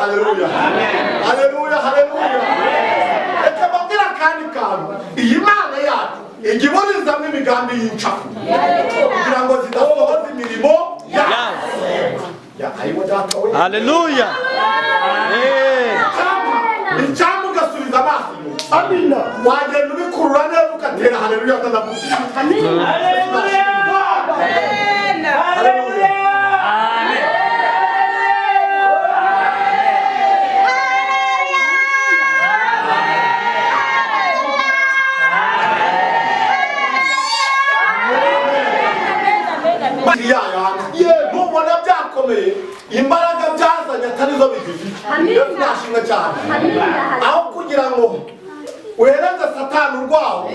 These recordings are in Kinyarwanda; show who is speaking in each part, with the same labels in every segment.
Speaker 1: haleluya. Haleluya, haleluya. Reka babwira kandi kantu. Iyi Mana yacu igiburizamo imigambi y'incafu kugira ngo zidasohoza imirimo yayo.
Speaker 2: Haleluya.
Speaker 1: Icyambu ugasubiza amaso inyuma. Amina. Wagenda ubikurura neza ugatera haleluya atanagusiga. Amina. Haleluya. Haleluya. Mubona byakomeye imbaraga byazanye atarizo bifite. Iyo byashimwe cyane. Aho kugira ngo uhereze Satani urwaho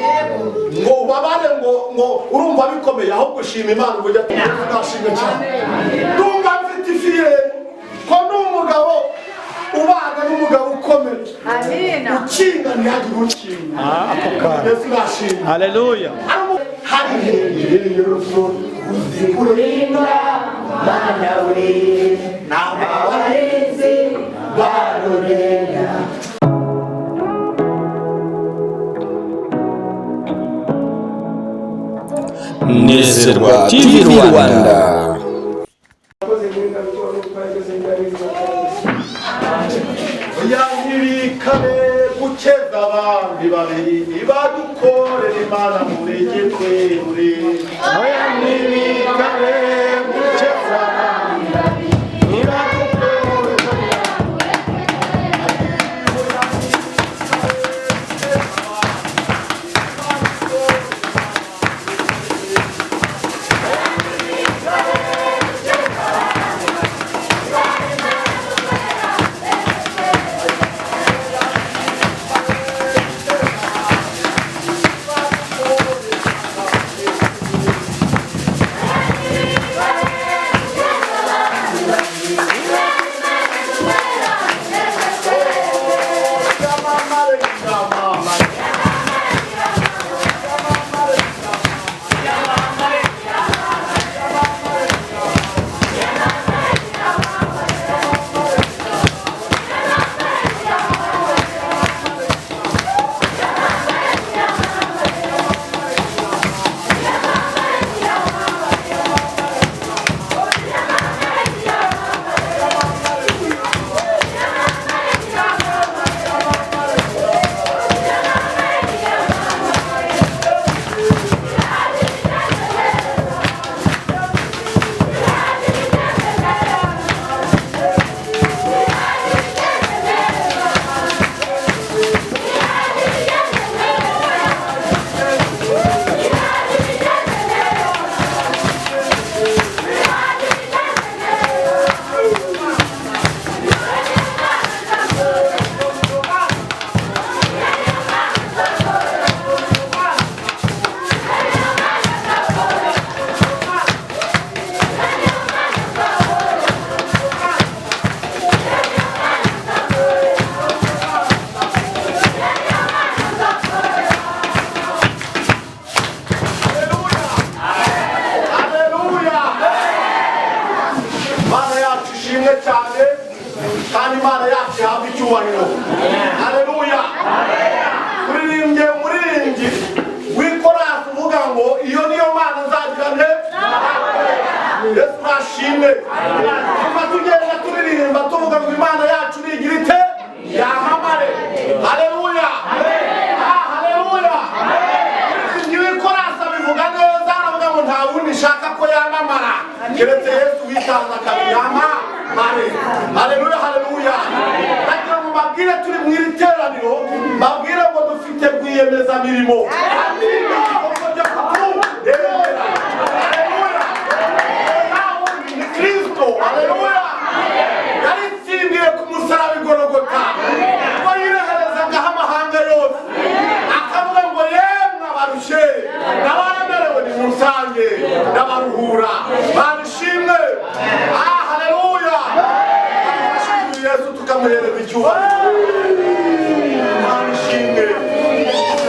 Speaker 1: ngo ubabare ngo urumva bikomeye aho gushima Imana uburyo byashimwe cyane. Ndumva mfite ifiye ko n'umugabo ubana n'umugabo ukomeye. Amina. Ukinga ntihagire ukinga. Ako kana. Yesu nashimwe. Haleluya. Hari uzikurinda Mana we n'abarinzi barorera.
Speaker 2: Nezerwa TV Rwanda.
Speaker 1: Yangirikane gukeza abandi babiri nibadukorera Imana murege twemure. Yangirikane gukeza abandi babiri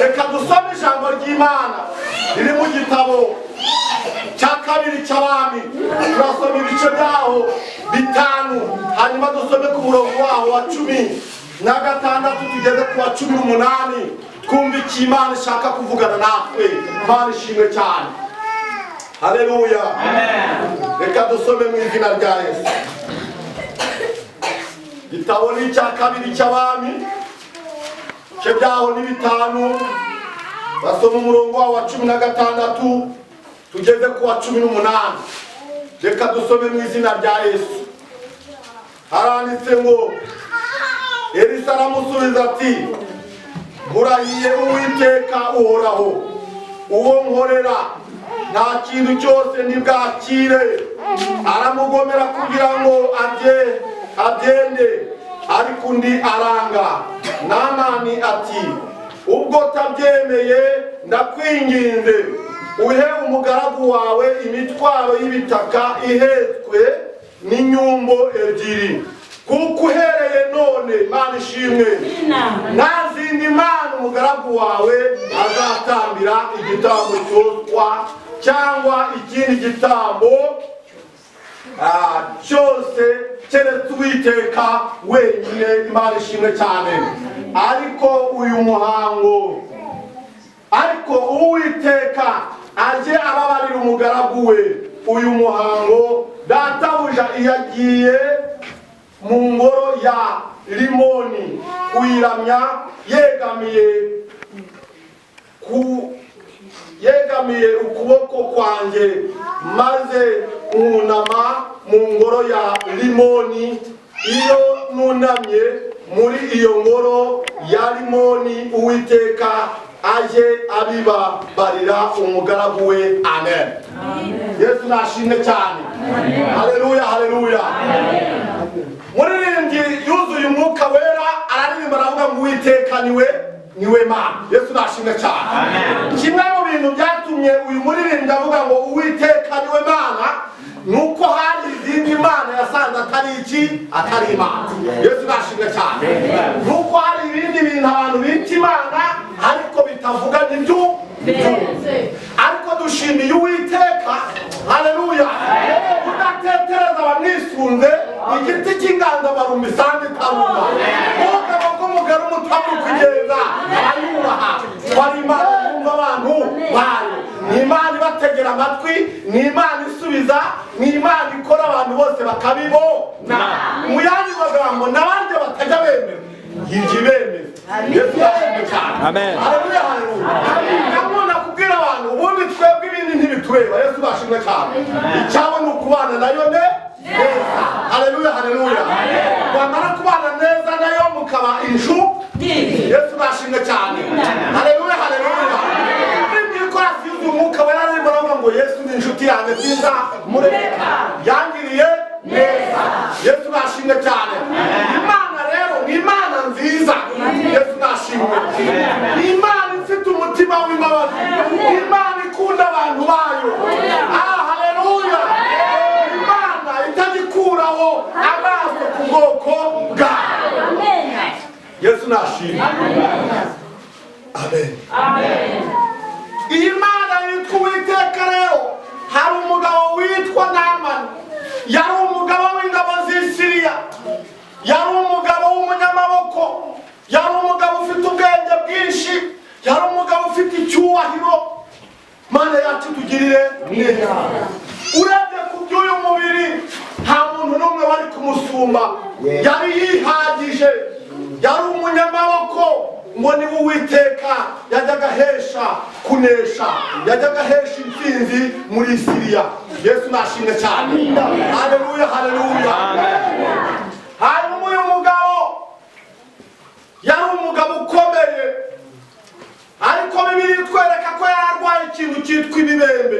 Speaker 1: Reka dusome ijambo ry'Imana riri mu gitabo cya kabiri cy'abami. Turasoma ibice byaho bitanu hanyuma dusome ku murongo waho waho wa 16 tugeze ku wa 18 twumva iki Imana ishaka kuvugana natwe. Imana ishimwe cyane. Haleluya. Reka dusome mu izina rya Yesu. Gitabo ni cya kabiri cy'abami cebyaho ni 5 basoma umurongo wa 16 tugeze ku wa 18. Reka dusome mu izina rya Yesu. Haranditse ngo Elisa aramusubiza ati murahiye Uwiteka uhoraho uwo nkorera nta kintu cyose ntibwakire. Aramugomera kugira ngo abyende ariko undi aranga. Namani ati ubwo tabyemeye ndakwinginze uhe umugaragu wawe imitwaro y'ibitaka ihetswe n'inyumbo 2 kuko uhereye none Imana ishimwe nta zindi mana umugaragu wawe azatambira igitambo cyoswa cyangwa ikindi gitambo cyose keretse Uwiteka wenyine. Imana ishimwe cyane. Ariko uyu muhango Uwiteka aje ababarira umugaragu we uyu muhango databuja iyagiye mu ngoro ya Limoni kuyiramya yegamiye ukuboko kwanjye maze nunama mu ngoro ya Limoni. Iyo nunamye muri iyo ngoro ya Limoni Uwiteka aje abibabarira umugaragu we. Amen. Yesu nashimwe cyane. Haleluya, haleluya. Muririmbyi yuzuye umwuka wera araririmba aravuga ngo Uwiteka niwe Mana. Yesu nashimwe cyane. Kimwe mu bintu byatumye uyu muririmbyi avuga ngo Uwiteka niwe Mana nuko hari izindi mana yasanze atari Imana. Yesu nashimwe cyane. Nuko hari ibindi bintu abantu bita Imana ariko bitavuga n'ibyo ariko dushimiye Uwiteka. Haleluya. Udatetereza abamwisunze igiti cy'inganzamarumbi isanzwe itaruma. Umugabo bw'umugari umutamu kugeza abayubaha wari Imana yumva abantu bayo. Ni Imana ibategera amatwi, ni Imana isubiza, ni Imana ikora abantu bose bakabibona. Mu yandi magambo n'abandi batajya bemera yiji bemeza. Yesu yashimwe cyane. Amen. Haleluya, haleluya. Namuna kubwira abantu ubundi twebwe ibindi ntibitureba. Yesu yashimwe cyane. Icyawe ni ukubana nayo neza. Haleluya, haleluya. Wamara kubana neza nayo mukaba inshu. Yesu yashimwe cyane. Haleluya, haleluya. Umwuka wera arimo aravuga ngo Yesu ni inshuti yanjye nziza mureka yangiriye neza. Yesu nashimwe cyane. Imana rero ni Imana nziza. Yesu nashimwe. Imana ifite umutima w'imbabazi. Imana ikunda abantu bayo. Haleluya. Imana itagikuraho amaso ku bwoko bwayo. Yesu nashimwe. Amen. Amen. Imana yitwa Uwiteka rero hari umugabo witwa Namani. Yari umugabo w'ingabo z'Isiriya. Yari umugabo w'umunyamaboko. Yari umugabo ufite ubwenge bwinshi. Yari umugabo ufite icyubahiro. Mana yacu tugirire neza. Urebye ku by'uyu mubiri nta muntu n'umwe wari kumusumba. Yari yihagije. Yari umunyamaboko. Ngo ni Uwiteka yajyaga hesha kunesha, yajyaga hesha intsinzi muri Siriya. Yesu nashimwe cyane. Haleluya, haleluya. Hanyuma uyu mugabo yari umugabo ukomeye, ariko Bibiliya itwereka ko yararwaye ikintu cyitwa ibibembe.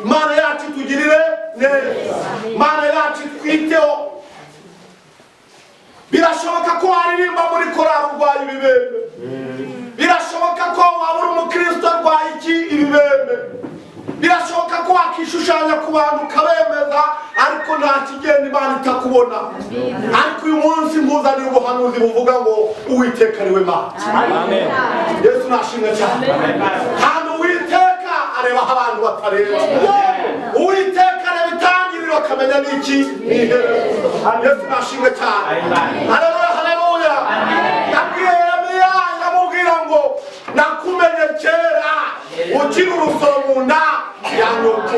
Speaker 1: Mana yacu tugirire neza. Mana yacu twiteho. Birashoboka ko waririmba muri korali urwaye ibibembe. Birashoboka ko waba uri umukristo arwaye ibibembe. Birashoboka ko wakishushanya ku bantu ukabemeza ariko nta kigenda Imana itakubona. Ariko uyu munsi mpuzaniye ubuhanuzi buvuga ngo Uwiteka niwe Mana. Amen. Yesu nashimwe cyane. Kandi Uwiteka areba abantu batareba. Uwiteka areba itangiriro bakamenya n'iki Yesu nashimwe cyane haleluya haleluya yabwiye Yeremiya yamubwira ngo nakumenye kera ukiri urusoro mu nda ya nyoko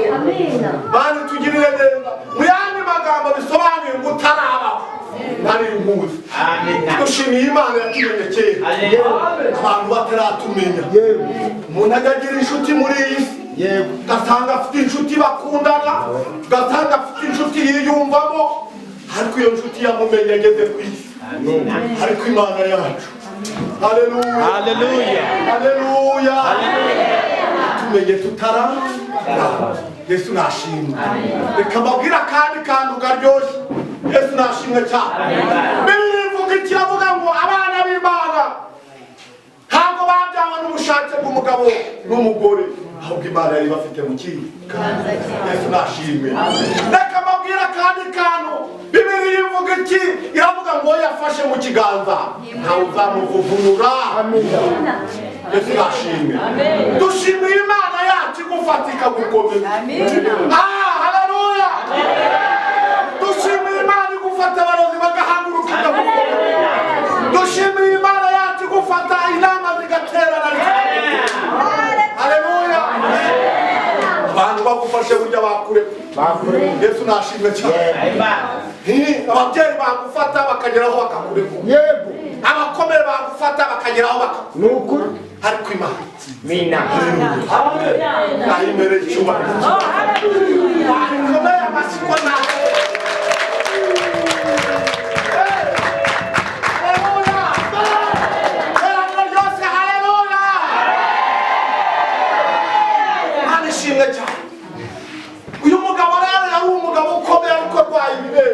Speaker 1: bani tugirire neza mu yandi magambo bisobanuye ngo utarabaho nari impuzi dushimiye Imana yatumenye kera abantu bataratumenya umuntu ajya agira inshuti muri iyi si gasanga afite inshuti bakundana gasanga afite inshuti yiyumvamo ariko iyo nshuti yamumenye ageze ku isi ariko Imana yacu haleluya
Speaker 2: Haleluya.
Speaker 1: haleluya tumenye tutara Yesu nashimwe reka mbabwira kandi kantu garyoshye Yesu nashimwe cyane Bibiliya ivuga ikiravuga ngo abana b'Imana ntabwo babyawe n'ubushake bw'umugabo n'umugore ahubwo Imana yari bafite mu kintu Yesu nashimwe reka mbabwira kandi kantu Bibiliya ivuga iki iravuga ngo yafashe mu kiganza ntawe uzamuvuvunura Yesu nashimwe dushimiye Imana yacu igufatika gukomeza haleluya dushimiye Imana igufata abarozi bagahaguruka dushimiye Imana yacu igufata inama zigaterana haleluya abantu bagufashe burya bakure Yesu nashimwe cyane ababyeyi bagufata bakageraho bakakureka yego abakomere bagufata bakageraho bakakure ariko Imana mina nayo imbere cyubahiro haleluya amasiko nawe uyu mugabo rero yari umugabo ukomeye ariko arwaye ibibero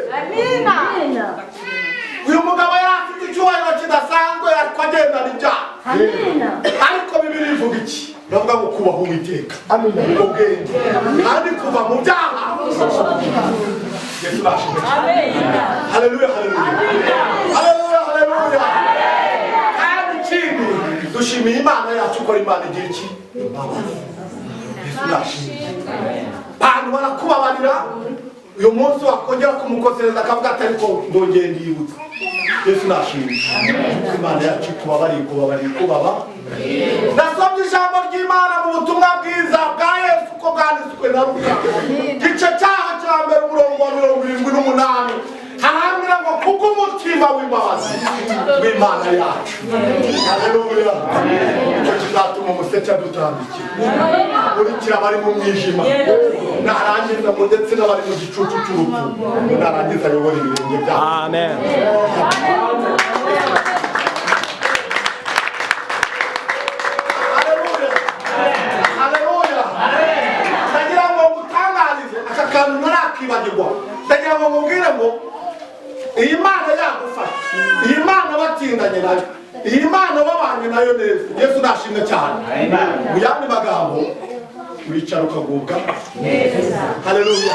Speaker 1: uyu mugabo yari afite icyubahiro kidasanzwe ariko agendana ibyaha ariko Bibiliya ivuga iki iravuga ngo kubaha Uwiteka ubwenge kandi kuva mu byaha Yesu nashimwe haleluya haleluya haleluya haleluya kandi ikindi dushimiye Imana yacu ko Imana igira iki Yesu nashimwe abantu barakubabarira uyu munsi wakongera kumukosereza akavuga ati ariko ndongeye ndibutse Yesu nashimwe Imana yacu kubabariye kubaba nasomye ijambo ry'Imana mu butumwa bwiza bwa Yesu ko bwanditswe na Luka igice cyaho cya mbere umurongo wa 78 harambwira ngo kubw'umutima w'imbabazi w'Imana yacu haleluya icyo kizatuma umuseke adutambikira urikira abari mu mwijima narangiza ngo ndetse n'abari mu gicucu cy'urupfu narangiza ayobora ibirenge byabo amen haleluya haleluya ndagira ngo ngutangarize aka kantu ntarakibagirwa ndagira ngo mubwire ngo iyi Mana yagufasha iyi Mana batindanye nayo iyi Mana wabanye nayo neza Yesu nashimwe cyane mu yandi magambo wicara ukagubwa neza haleluya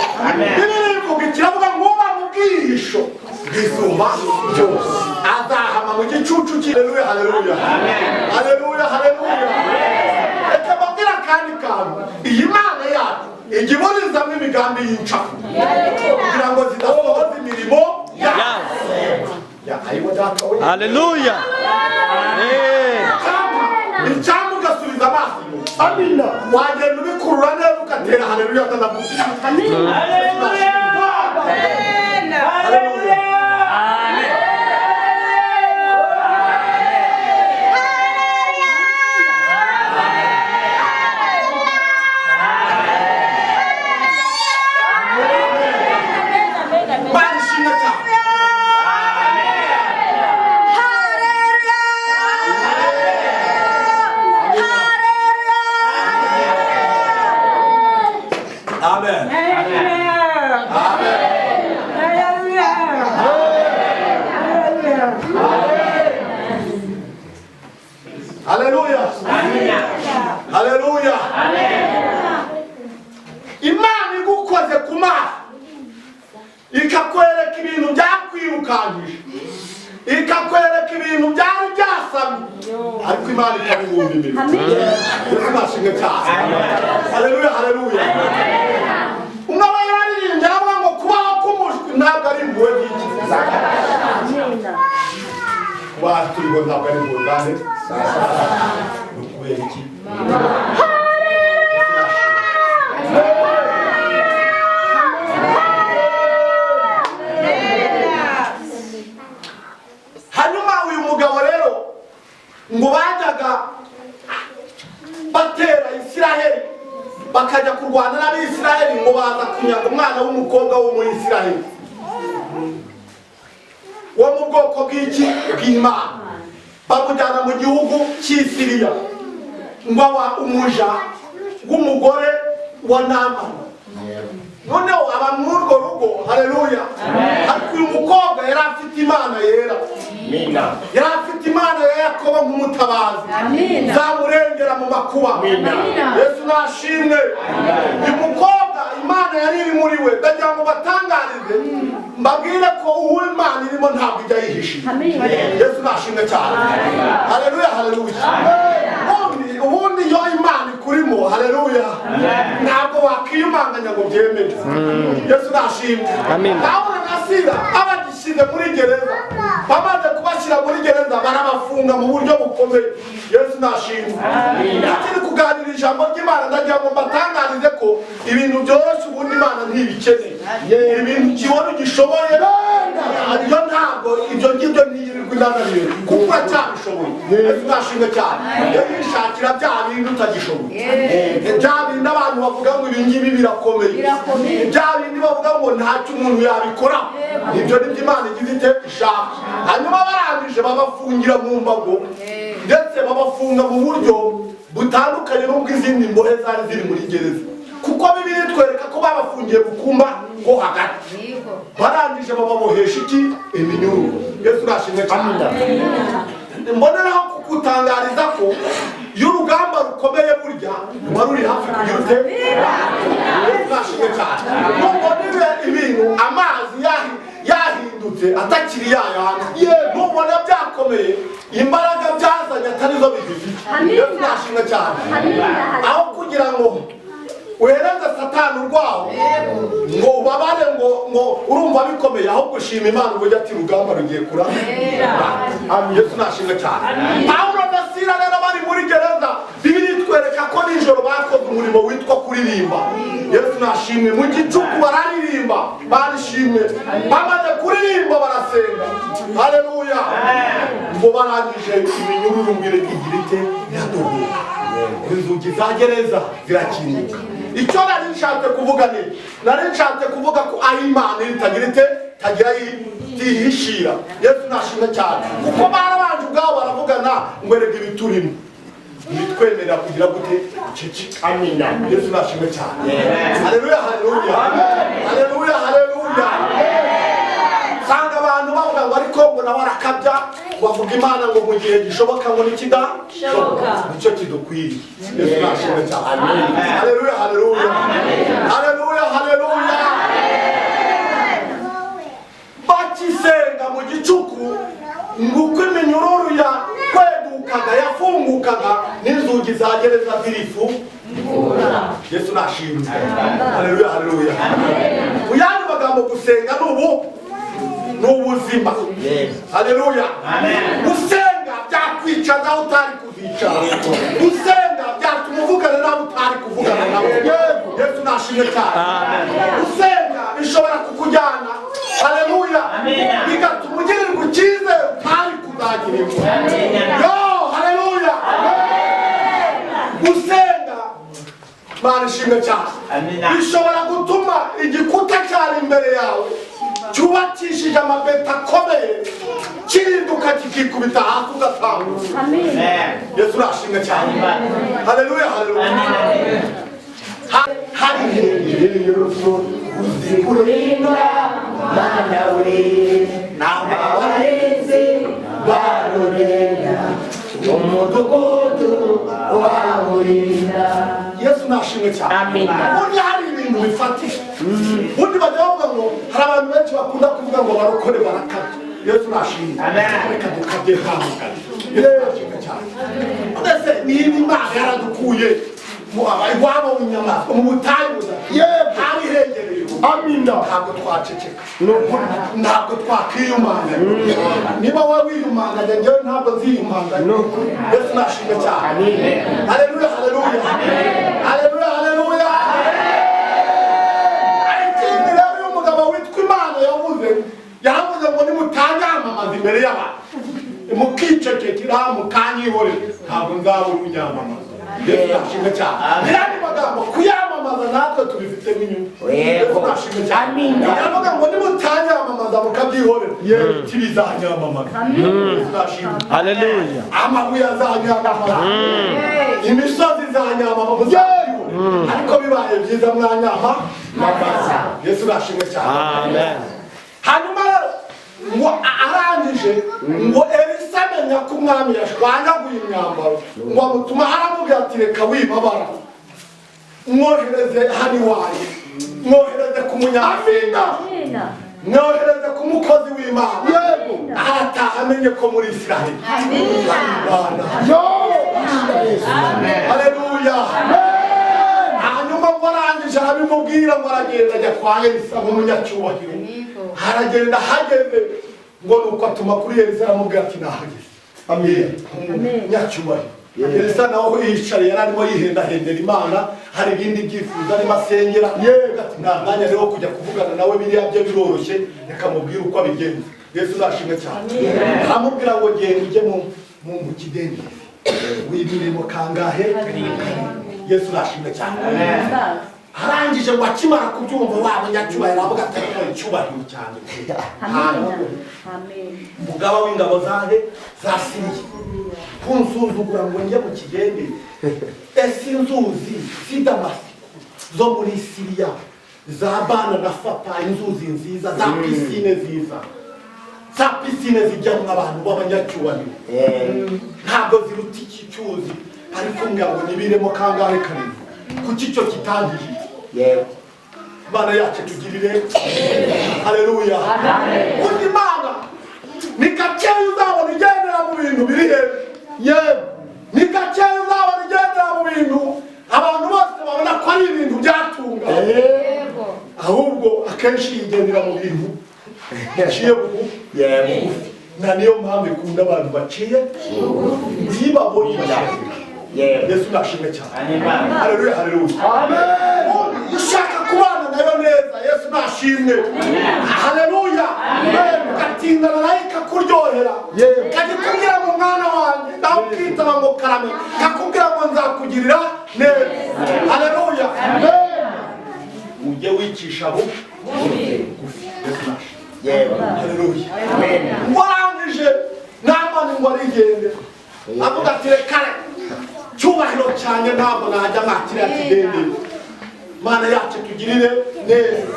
Speaker 1: Bibiliya ivuga ikiravuga ngo uba mu bwihisho bw'Isumba byose azahama mu gicucu haleluya haleluya haleluya haleluya reka mbabwira kandi kantu iyi Mana yacu ijya iburizamo imigambi y'incafu kugira ngo zidasohoza imirimo
Speaker 2: Haleluya.
Speaker 1: Icyambu ugasubiza amaso amina wagenda ubikurura neza ugatera haleluya atanakuziza amina haleluya Amen. Haleluya. Haleluya. Imana igukoze ku maso ikakwereka ibintu byakwirukanyije ikakwereka ibintu byari byasamye ariko Imana ikabibumba imbere Yesu nashimwe cyane haleluya haleluya umwe yaririmbye aravuga ngo kuba ntabwo ari impuhwe n'iki baturiho ntabwo ari impuhwe zane ni ukubera iki hanyuma uyu mugabo rero ngo bajyaga batera Isiraheli bakajya kurwana n'Abisiraheli ngo baza kunyaga umwana w'umukobwa wo muri Isiraheli wo mu bwoko bw'iki bw'Imana bamujyana mu gihugu cy'Isiriya ngo aba umuja w'umugore wa Namani noneho aba muri urwo rugo haleluya ariko uyu mukobwa yari afite Imana yera yari afite Imana ya Yakobo nk'umutabazi zamurengera mu makuba Yesu nashimwe uyu mukobwa Imana yari iri muri we ndagira ngo batangarize mbabwire ko uwo Imana irimo ntabwo ijya yihisha Yesu nashimwe cyane haleluya haleluya ubundi iyo Imana ikurimo haleluya ntabwo wakwiyumanganya ngo byemere Yesu nashimwe Pawulo na Sila abagishyize muri gereza bamaze kubashyira muri gereza barabafunga mu buryo bukomeye Yesu nashimwe nakiri kuganira ijambo ry'Imana ndagira ngo mbatangarize ko ibintu byoroshye ubundi Imana ntibikeneye ibintu kibona gishoboye iyo ntabwo ibyo ngibyo ntiyirirwa inananiwe kuko uracyabishoboye Yesu nashimwe cyane iyo yishakira bya bintu utagishoboye bya bindi abantu bavuga ngo ibi ngibi birakomeye bya bindi bavuga ngo ntacyo umuntu yabikora ibyo ni byo Imana igize ite ishaka hanyuma barangije babafungira mu mbago ndetse babafunga mu buryo butandukanye n'ubwo izindi mbohe zari ziri muri gereza kuko Bibiliya itwereka ko babafungiye mu kumba ko hagati barangije bababohesha iki iminyururu Yesu nashimwe cyane mboneraho kukutangariza ko iyo urugamba rukomeye burya wari uri hafi kugira ute nashimwe cyane nubona ibintu amazi yahindutse atakiri yayandi nubona byakomeye imbaraga byazanye atarizo bigifite Yesu nashimwe cyane aho kugira ngo uhereze Satani urwaho ngo ubabare ngo urumva bikomeye aho gushima Imana uburyo ati urugamba rugiye kurama Yesu nashimwe cyane Pawulo na Sila rero bari muri gereza Bibiliya itwereka ko nijoro bakoze umurimo witwa kuririmba Yesu nashimwe mu gicuku bararirimba barishimwe bamaze kuririmba barasenga haleluya ngo barangije iminyururu ngire igira ite iraduhuka inzugi za gereza zirakinguka icyo nari nshatse kuvuga ni nari nshatse kuvuga ko aho Imana itagira ite tagira yihishira Yesu nashimwe cyane kuko barabanje ubwabo baravugana ngo erega ibiturimo bitwemerera kugira gute ceceka amina Yesu nashimwe cyane haleluya haleluya haleluya haleluya sanga abantu bavuga ngo ariko ngo nawe arakabya bavuga Imana ngo mu gihe gishoboka ngo nikidashoboka nicyo kidukwiriye Yesu nashimwe cyane haleluya haleluya haleluya haleluya bakisenga mu gicuku nguko iminyururu ya kwedukaga yafungukaga n'inzugi za gereza zirifu Yesu nashimwe haleluya haleluya mu yandi magambo gusenga n'ubuzima haleluya gusenga byakwicaza aho utari kuzicara gusenga byatuma uvugana nawe utari kuvugana nawe Yesu nashimwe cyane gusenga bishobora kukujyana haleluya bigatuma ugirirwa icyizere utari kuzagirirwa haleluya gusenga Imana ishimwe cyane bishobora gutuma igikuta cyari imbere yawe cyubakishije amabeta akomeye kirinduka kikikubita hasi ugatambuka Yesu nashimwe cyane haleluya haleluya hari uzikurinda Mana we n'abarinzi barorera umudugudu wawurinda Yesu nashimwe cyane ubundi hari ibintu bifatika ubundi bajya bavuga ngo hari abantu benshi bakunda kuvuga ngo barokore barakabya Yesu nashimwe reka dukabye hamwe Yesu nashimwe cyane ndetse niba Imana yaradukuye iwabo w'inyamaswa mu butayu hari hegereye amina ntabwo twaceceka ntabwo twakiyumanga niba wowe wiyumanganya njyewe ntabwo nziyumanganya yesu nashimwe cyane haleluya haleluya haleluya haleluya ikindi rero uyu mugabo witwa Imana yaravuze ngo nimutanyamamaza imbere y'abantu mukicecekera mukanyihorera ntabwo nzabura unyamamaza yesu nashimwe cyane n'andi magambo kuyamamaza natwe tubifitemo inyungu yesu nashimwe cyane yaravuga ngo nimutanyamamaza mukabyihorera tibizanyamamaza yesu nashimwe haleluya amabuye azanyamamaza imisozi izanyamamaza ariko bibaye byiza mwanyamamaza yesu nashimwe cyane amen hanyuma ngo arangije ngo Elisa amenya ko umwami yashwanyaguye imyambaro ngo amutuma aramubwira ati reka wibabara mwohereze hano iwawe mwohereze ku munyamina mwohereze ku mukozi w'Imana arataha amenye ko muri Israheli haleluya hanyuma ngo arangije arabimubwira ngo aragenda ajya kwa Elisa nk'umunyacyubahiro haragenda hageze ngo nuko atuma kuri Elisa aramubwira ati nahageze amen nyacyubahiro Elisa nawe yicaye yararimo yihendahendera Imana hari ibindi byifuzo arimo asengera ati nta mwanya rero kujya kuvugana nawe biriya bye biroroshye reka mubwire uko abigenza Yesu nashimwe cyane aramubwira ngo genda ujye mu kidendezi w'imirimo kangahe Yesu nashimwe cyane harangije ngo akimara kubyumva wa munyacyubahiro avuga ati icyubahiro cyane umugaba w'ingabo zahe zasiriye kunsuzugura ngo njye mu kigende ese inzuzi z'Damasiko zo muri Siriya za Bana na Fata inzuzi nziza za pisine nziza za pisine zijyamo abantu b'abanyacyubahiro ntabwo ziruta iki cyuzi ariko ngo nibiremo kangahe karindwi kuki cyo kitangije Imana yacu tugirire haleluya undi Imana ni gakeya uzabona ugendera mu bintu biri hejuru ni gakeya uzabona ugendera mu bintu abantu bose babona ko ari ibintu byatunga ahubwo akenshi yigendera mu bintu yaciye bugufi na niyo mpamvu ikunda abantu baciye ntibabone Yesu nashimwe cyane haleluya haleluya ushaka kubana nayo neza Yesu nashimwe haleluya ugatindana nayo ikakuryohera ikakubwira ngo mwana wanjye ndakubwira ngo karame ikakubwira ngo nzakugirira neza haleluya ujye wicisha bugufi Yesu nashimwe haleluya warangije n'amani ngo arigende avuga ati reka cyubahiro cyane ntabwo najya mwakira kidendezi Mana yacu tugirire neza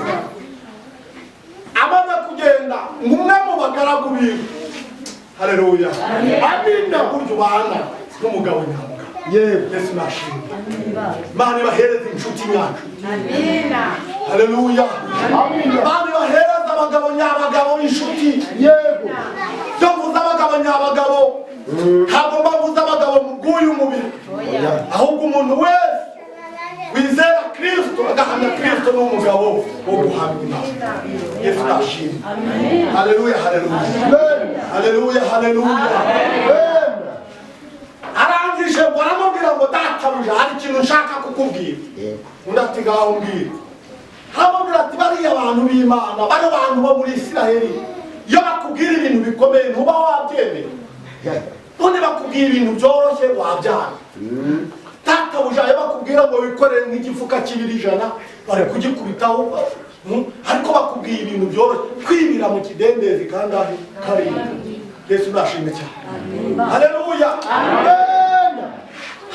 Speaker 1: amaze kugenda umwe mu bagaragu biwe haleluya amina buryo ubana n'umugabo nyamugabo Yesu nashimwe Mana ibahereze inshuti nyacu amina haleluya Mana ibahereze abagabo nyabagabo inshuti yego byo mvuze abagabo nyabagabo ntabwo mbavuze abagabo mu bw'uyu mubiri ahubwo umuntu wese wizera Kristo agahamya Kristo n'umugabo wo guhamya Imana Yesu nashimwe haleluya haleluya haleluya haleluya arangije ngo aramubwira ngo databuja hari ikintu nshaka kukubwira undi ati ngaho mbwira aramubwira ati bariya abantu b'Imana bari abantu bo muri Israheli iyo bakubwira ibintu bikomeye ntuba wabyemera none bakubwira ibintu byoroshye wabyanga databuja iyo bakubwira ngo wikorere nk'igifuka cy'ibir'ijana bari kugikubitaho ariko bakubwira ibintu byoroshye kwibira mu kidendezi kandi ari karindwi Yesu nashimwe cyane haleluya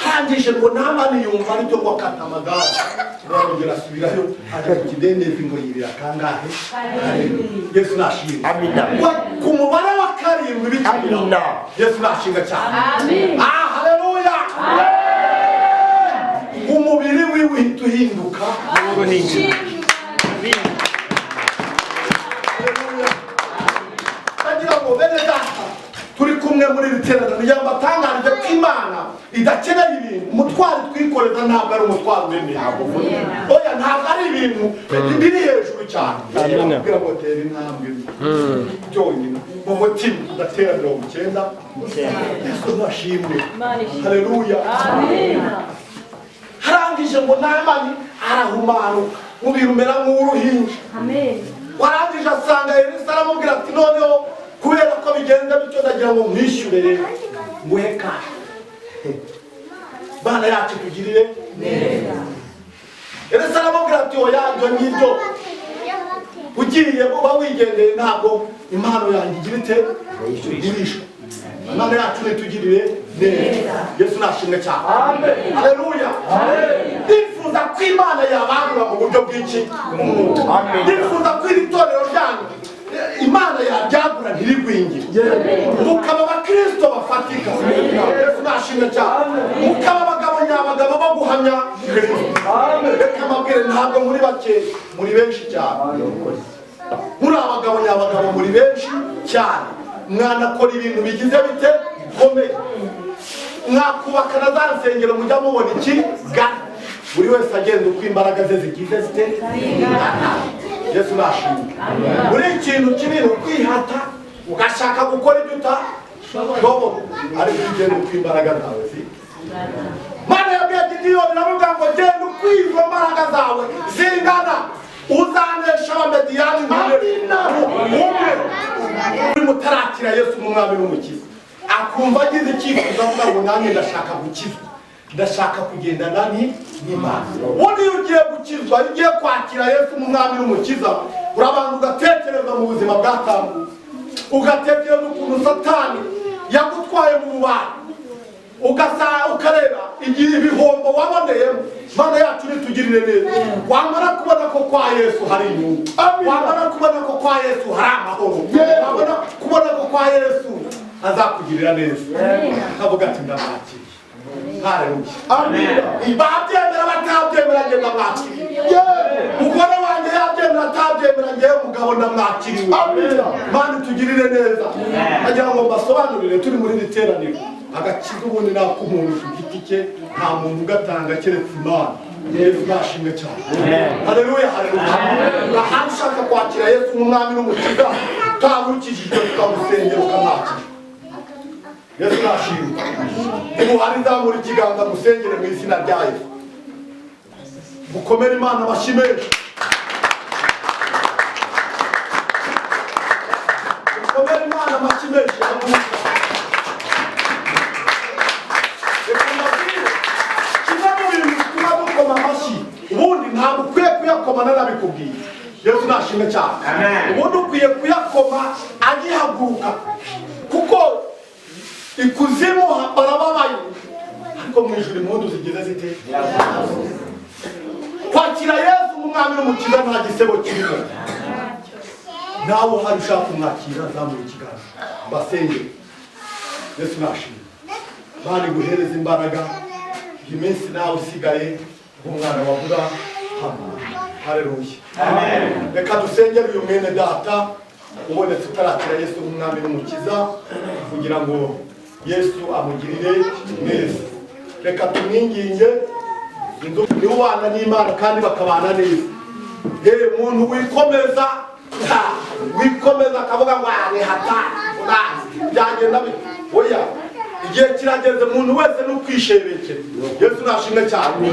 Speaker 1: hangije ngo namani yumva aribyo ngo akata amagare arongera asubirayo ajya ku kidendezi ngo yibira kangahe Yesu nashimwe amina ku mubare wa karindwi bitabira Yesu nashimwe cyane haleluya umubiri wiwe uhita uhinduka agira ngo bene data turi kumwe muri iri teraniro kugira ngo atangarije ko Imana idakeneye ibintu. Umutwaro twikoreza ntabwo ari umutwaro uremereye. Oya, ntabwo ari ibintu biri hejuru cyane. Kugira ngo tere intambwe byonyine mu mutima udatera 90. Yesu nashimwe. Haleluya. Harangije ngo Namani arahumanuka mubiri umera nk'uruhinja. Warangije asanga Elisa aramubwira ati noneho kubera ko bigenze bityo ndagira ngo mwishyure rero nguhe kashi. Bana yacu tugirire neza. Elisa aramubwira ati oya ibyo ngibyo ugiye uba wigendeye ntabwo impano yanjye igira ite igurishwa. Imana yacu nitugirire neza. Yesu nashimwe cyane. Amen. Haleluya. Amen. Ndifuza ko Imana yabagura mu buryo bw'iki. Amen. Ndifuza ko iri torero ryanyu Imana yabyagura ntirigwingire. Mukaba abakristo bafatika. Yesu nashimwe cyane. Mukaba abagabo nyabagabo bo guhamya Kristo. Amen. Reka mabwire ntabwo muri bake, muri benshi cyane. Muri abagabo nyabagabo muri benshi cyane. Mwana akora ibintu bigize bite komeye. Mwakubaka na za nsengero mujya mubona iki gana. Buri wese agenda uko imbaraga ze zigize zite. Yesu nashimwe. Buri ikintu kinini ukwihata ugashaka gukora ibyo utashoboye ariko ugenda uko imbaraga zawe zi. Mana yabwiye Gideyoni navuga ngo genda uko izo mbaraga zawe zingana uzanesha abamediyani umwe. Uri mutarakira Yesu umwami n'umukiza akumva agize icyifuzo avuga ngo nanjye ndashaka gukizwa, ndashaka kugendana n'Imana. Ubundi iyo ugiye gukizwa, iyo ugiye kwakira Yesu umwami n'umukiza, urabanza ugatekereza mu buzima bwatambutse, ugatekereza ukuntu Satani yagutwaye mu bubani, ukareba igihe ibihombo waboneyemo. Mana yacu nitugirire neza. Wamara kubona ko kwa Yesu hari inyungu, wamara kubona ko kwa Yesu hari amahoro, wamara kubona ko kwa Yesu azakugirira neza, akavuga ati ndamwakiriye. Haleluya. Amen. Ibabyemera batabyemera ngenda mwakiriye. Umugore wanjye yabyemera atabyemera ngewe umugabo ndamwakiriye. Amen. Mana tugirire neza. Agira ngo mbasobanurire turi muri iri teraniro. Agakiza ubundi nako umuntu ku giti cye nta muntu ugatanga keretse Imana. Yesu nashimwe cyane. Haleluya. Haleluya. Aha ushaka kwakira Yesu umwami n'umukiza utamukijijwe tukamusengera ukamwakira. Yesu nashimwe. Umuhari zamura ikiganza musengere mu izina rya Yesu. Mukomere Imana bashimeje. Mukomere Imana bashimeje. Ubundi ntabwo ukwiye kuyakoma nabikubwiye. Yesu nashimwe cyane. Ubundi ukwiye kuyakoma agihaguruka kuko ikuzimu barababaye ariko mu ijuru impundu zigize zite. Kwakira Yesu umwami n'umukiza nta gisebo kirimo. Nawe hari ushaka kumwakira zamura ikiganza basengere. Yesu nashimwe. Bani guhereza imbaraga iminsi nawe usigaye umwana wabura. Haleluya. Amen. Reka dusengere uyu mwene data ubonetse utarakira Yesu umwami n'umukiza kugira ngo Yesu amugirire neza. Reka tumwinginge niwe ubana n'Imana kandi bakabana neza. Umuntu wikomeza akavuga ngo ari hatari byagenda bite. Oya, igihe kirageze umuntu wese n'ukwishebekera. Yesu nashimwe cyane.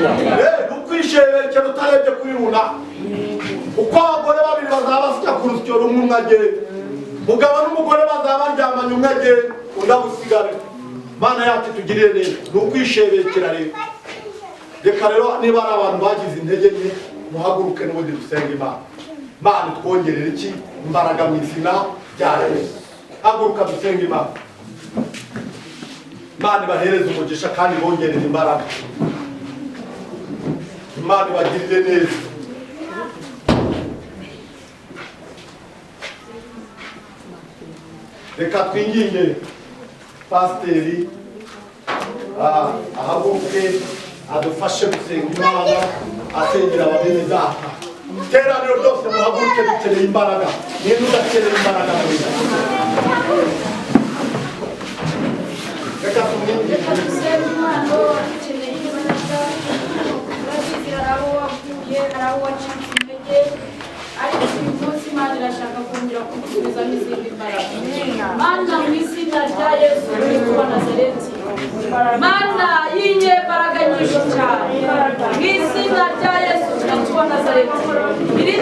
Speaker 1: N'ukwishebekera utarebye kuri runaka. Uko abagore babiri bazaba basya ku rusyo rumwe umwe agenda, mugabo n'umugore bazaba baryamanye umwe agenda undi agusigare. Mana yacu tugirire neza. N'ukwishebekera rero. Reka rero niba ari abantu bagize intege nke muhaguruke n'ubundi dusenge Imana. Mana twongerere iki imbaraga mu izina rya Yesu. Haguruka dusenge Imana. Imana bahereze umugisha kandi bongerere imbaraga. Imana bagirire neza. Reka twinginge pasiteri ahaguruke adufashe gusenga Imana asengera ababene data. Iteraniro ryose muhaguruke dukeneye imbaraga. Niba udakeneye imbaraga
Speaker 3: Mana y'inyembaraga nyinshi cyane mu izina rya Yesu Kristo wa Nazareti iri